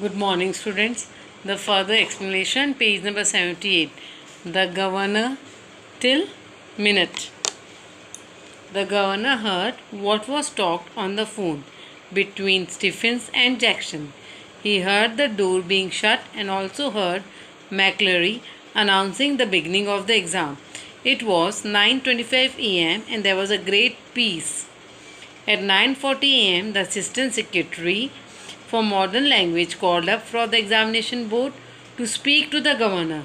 Good morning, students. The further explanation, page number 78. The governor till minute. The governor heard what was talked on the phone between Stephens and Jackson. He heard the door being shut and also heard McCleary announcing the beginning of the exam. It was 9:25 a.m. and there was a great peace. At 9:40 a.m., the assistant secretary for modern language called up for the examination board to speak to the governor.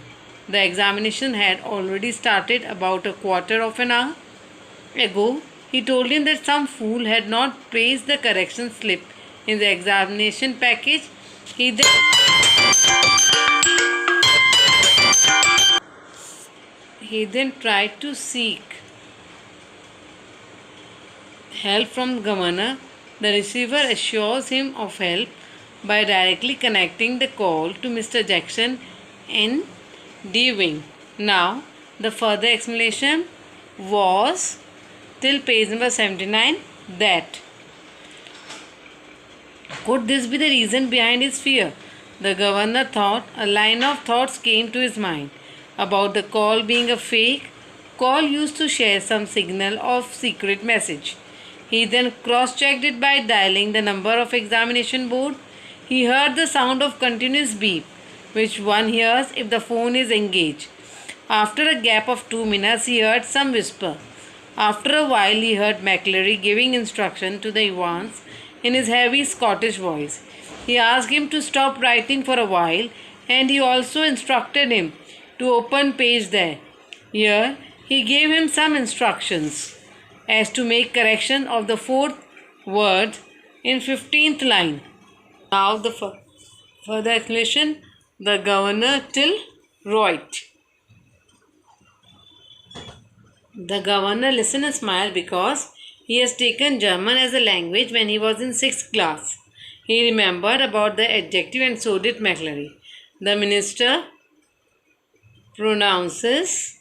The examination had already started about a quarter of an hour ago. He told him that some fool had not placed the correction slip in the examination package. He then, he then tried to seek help from the governor. The receiver assures him of help by directly connecting the call to Mr. Jackson in D Wing. Now, the further explanation was till page number 79 that could this be the reason behind his fear? The governor thought a line of thoughts came to his mind about the call being a fake call used to share some signal of secret message. He then cross-checked it by dialing the number of examination board. He heard the sound of continuous beep, which one hears if the phone is engaged. After a gap of 2 minutes, he heard some whisper. After a while, he heard McCleary giving instruction to the Evans in his heavy Scottish voice. He asked him to stop writing for a while, and he also instructed him to open page there. Here, he gave him some instructions as to make correction of the fourth word in 15th line. Now the further explanation, the governor till Reut. The governor listened and smiled because he has taken German as a language when he was in 6th class. He remembered about the adjective and so did McCleary. The minister pronounces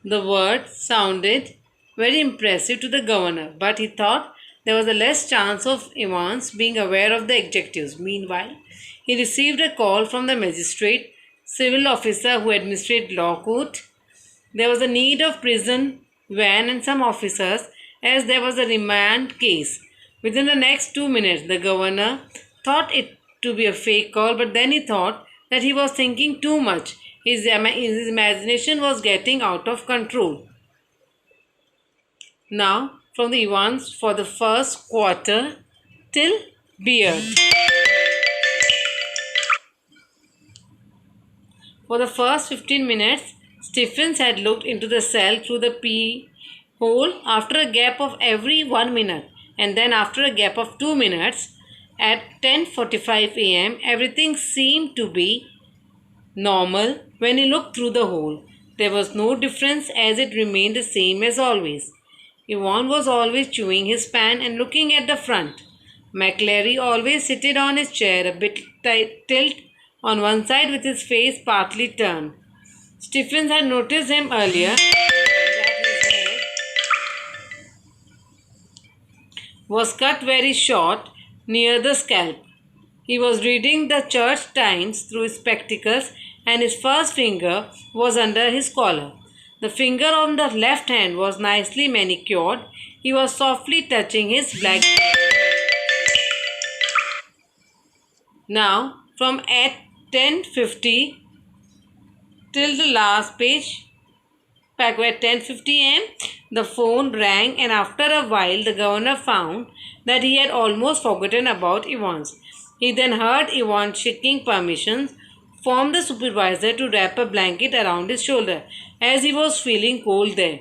the word sounded very impressive to the governor, but he thought there was a less chance of Evans being aware of the adjectives. Meanwhile, he received a call from the magistrate, civil officer who administered law court. There was a need of prison van and some officers as there was a remand case. Within the next 2 minutes, the governor thought it to be a fake call, but then he thought that he was thinking too much. His imagination was getting out of control. Now, from the Evans for the first quarter till Beard. For the first 15 minutes, Stephens had looked into the cell through the hole after a gap of every 1 minute, and then after a gap of 2 minutes at 10:45 a.m. everything seemed to be normal when he looked through the hole. There was no difference as it remained the same as always. Yvonne was always chewing his pan and looking at the front. McCleary always seated on his chair, a bit tilt on one side with his face partly turned. Stephens had noticed him earlier that his hair was cut very short near the scalp. He was reading the Church Times through his spectacles and his first finger was under his collar. The finger on the left hand was nicely manicured. He was softly touching his black beard. Now, from at 10:50 till the last page, back at 10:50 am, the phone rang and after a while the governor found that he had almost forgotten about Evans. He then heard Evans seeking permissions from the supervisor to wrap a blanket around his shoulder as he was feeling cold there.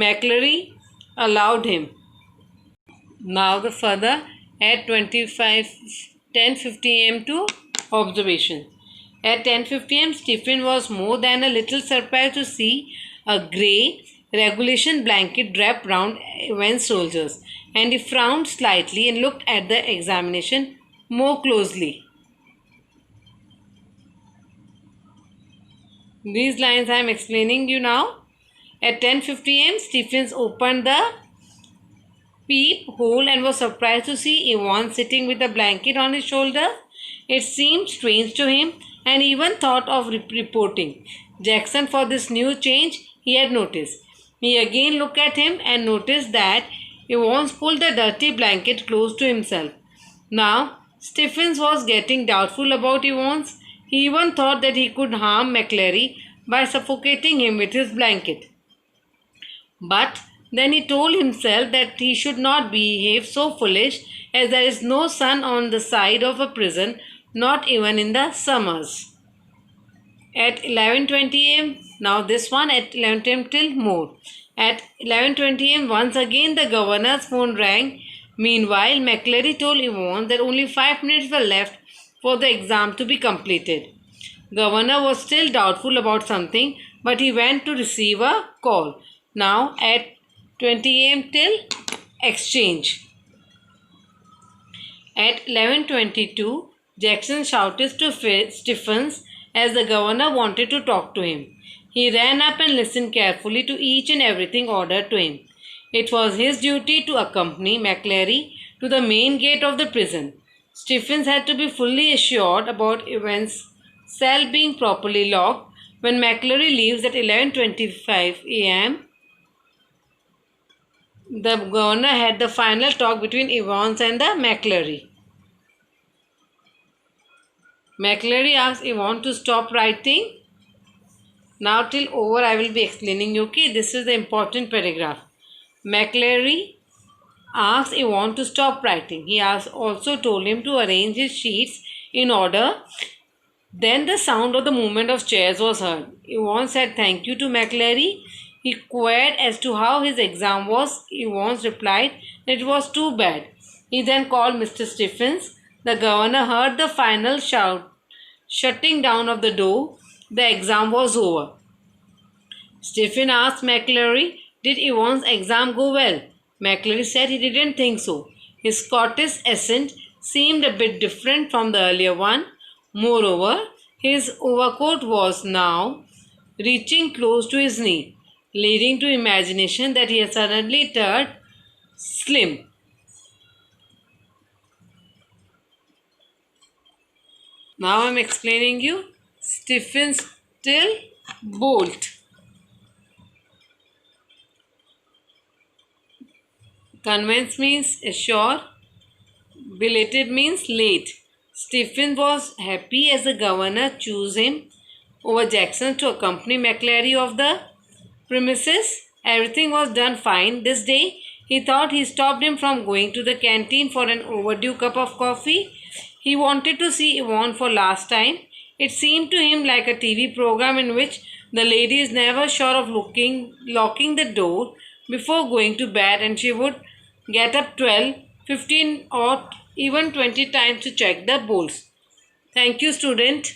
McCleary allowed him. Now the further at 10:50 am to observation. At 10:50 am, Stephen was more than a little surprised to see a grey regulation blanket wrapped round Evans' shoulders, and he frowned slightly and looked at the examination more closely. These lines I am explaining you now. At 10:50 am, Stephens opened the peep hole and was surprised to see Yvonne sitting with a blanket on his shoulder It seemed strange to him and even thought of reporting Jackson for this new change he had noticed. He again looked at him and noticed that Evans pulled the dirty blanket close to himself. Now, Stephens was getting doubtful about Evans. He even thought that he could harm McClary by suffocating him with his blanket. But then he told himself that he should not behave so foolish, as there is no sun on the side of a prison, not even in the summers. At 11:20 am, now this one at 11 am till more. At 11:20 am, once again the governor's phone rang. Meanwhile, McClary told Evans that only 5 minutes were left for the exam to be completed. Governor was still doubtful about something, but he went to receive a call. Now at 20 am till exchange. At 11:22, Jackson shouted to Stephens as the governor wanted to talk to him. He ran up and listened carefully to each and everything ordered to him. It was his duty to accompany McClary to the main gate of the prison. Stephens had to be fully assured about Evans' cell being properly locked. When McClary leaves at 11:25 am, the governor had the final talk between Evans and the McClary. McClary asked Evans to stop writing. Now till over I will be explaining you. Okay, this is the important paragraph. McClary asked Evans to stop writing. He also told him to arrange his sheets in order. Then the sound of the movement of chairs was heard. Evans said thank you to McClary. He inquired as to how his exam was. Evans replied that it was too bad. He then called Mr. Stephens. The governor heard the final shutting down of the door. The exam was over. Stephens asked McClary, did Evans' exam go well? McClary said he didn't think so. His Scottish accent seemed a bit different from the earlier one. Moreover, his overcoat was now reaching close to his knee, leading to imagination that he had suddenly turned slim. Now I am explaining you. Stephens till bolt. Convince means assure. Belated means late. Stephens was happy as the governor chose him over Jackson to accompany McClary of the premises. Everything was done fine this day. He thought he stopped him from going to the canteen for an overdue cup of coffee. He wanted to see Yvonne for last time. It seemed to him like a TV program in which the lady is never sure of locking the door before going to bed, and she would get up 12, 15 or even 20 times to check the bolts. Thank you, student.